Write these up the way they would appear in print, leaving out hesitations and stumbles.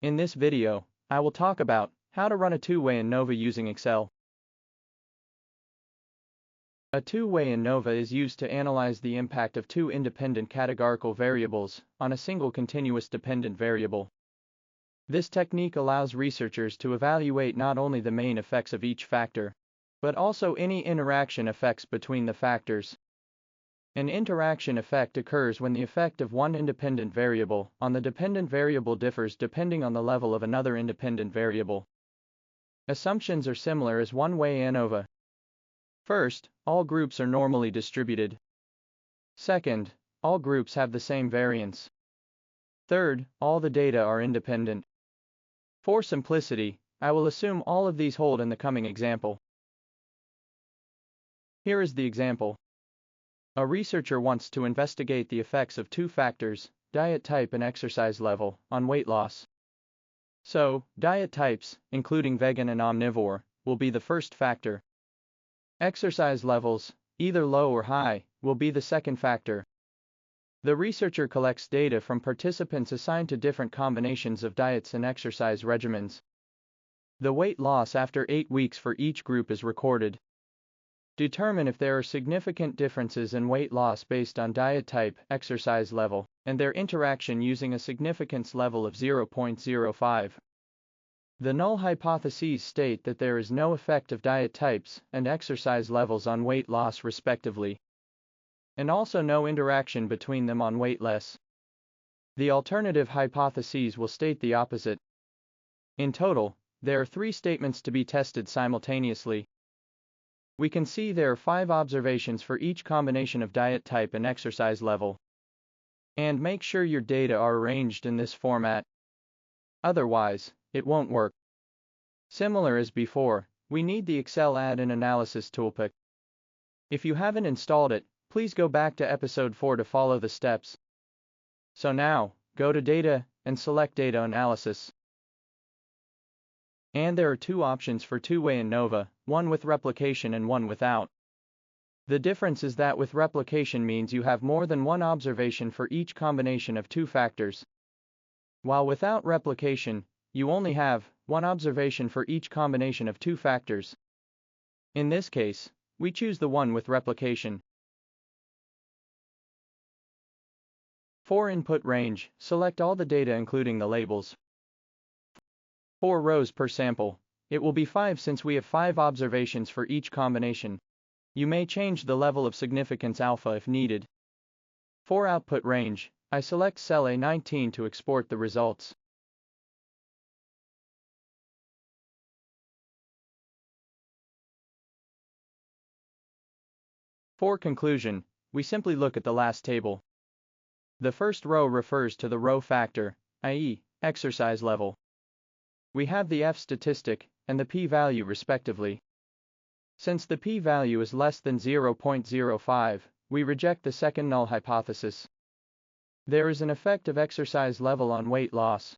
In this video, I will talk about how to run a two-way ANOVA using Excel. A two-way ANOVA is used to analyze the impact of two independent categorical variables on a single continuous dependent variable. This technique allows researchers to evaluate not only the main effects of each factor, but also any interaction effects between the factors. An interaction effect occurs when the effect of one independent variable on the dependent variable differs depending on the level of another independent variable. Assumptions are similar as one-way ANOVA. First, all groups are normally distributed. Second, all groups have the same variance. Third, all the data are independent. For simplicity, I will assume all of these hold in the coming example. Here is the example. A researcher wants to investigate the effects of two factors, diet type and exercise level, on weight loss. So, diet types, including vegan and omnivore, will be the first factor. Exercise levels, either low or high, will be the second factor. The researcher collects data from participants assigned to different combinations of diets and exercise regimens. The weight loss after 8 weeks for each group is recorded. Determine if there are significant differences in weight loss based on diet type, exercise level, and their interaction using a significance level of 0.05. The null hypotheses state that there is no effect of diet types and exercise levels on weight loss respectively, and also no interaction between them on weight loss. The alternative hypotheses will state the opposite. In total, there are 3 statements to be tested simultaneously. We can see there are 5 observations for each combination of diet type and exercise level. And make sure your data are arranged in this format. Otherwise, it won't work. Similar as before, we need the Excel add-in Analysis ToolPak. If you haven't installed it, please go back to episode 4 to follow the steps. So now, go to Data and select Data Analysis. And there are 2 options for two-way ANOVA, one with replication and one without. The difference is that with replication means you have more than one observation for each combination of 2 factors. While without replication, you only have one observation for each combination of 2 factors. In this case, we choose the one with replication. For input range, select all the data including the labels. 4 rows per sample. It will be 5 since we have 5 observations for each combination. You may change the level of significance alpha if needed. For output range, I select cell A19 to export the results. For conclusion, we simply look at the last table. The first row refers to the row factor, i.e., exercise level. We have the F statistic and the p-value respectively. Since the p-value is less than 0.05, we reject the second null hypothesis. There is an effect of exercise level on weight loss.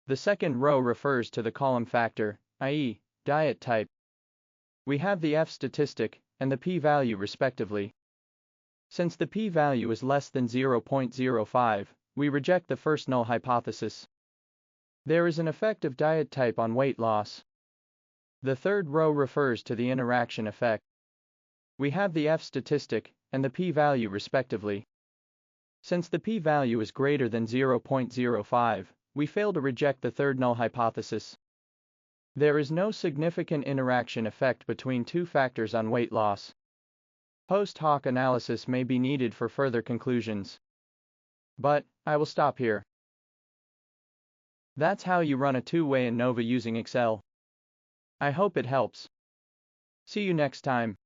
The second row refers to the column factor, i.e., diet type. We have the F statistic and the p-value respectively. Since the p-value is less than 0.05, we reject the first null hypothesis. There is an effect of diet type on weight loss. The third row refers to the interaction effect. We have the F statistic and the p-value respectively. Since the p-value is greater than 0.05, we fail to reject the third null hypothesis. There is no significant interaction effect between 2 factors on weight loss. Post hoc analysis may be needed for further conclusions. But I will stop here. That's how you run a two-way ANOVA using Excel. I hope it helps. See you next time.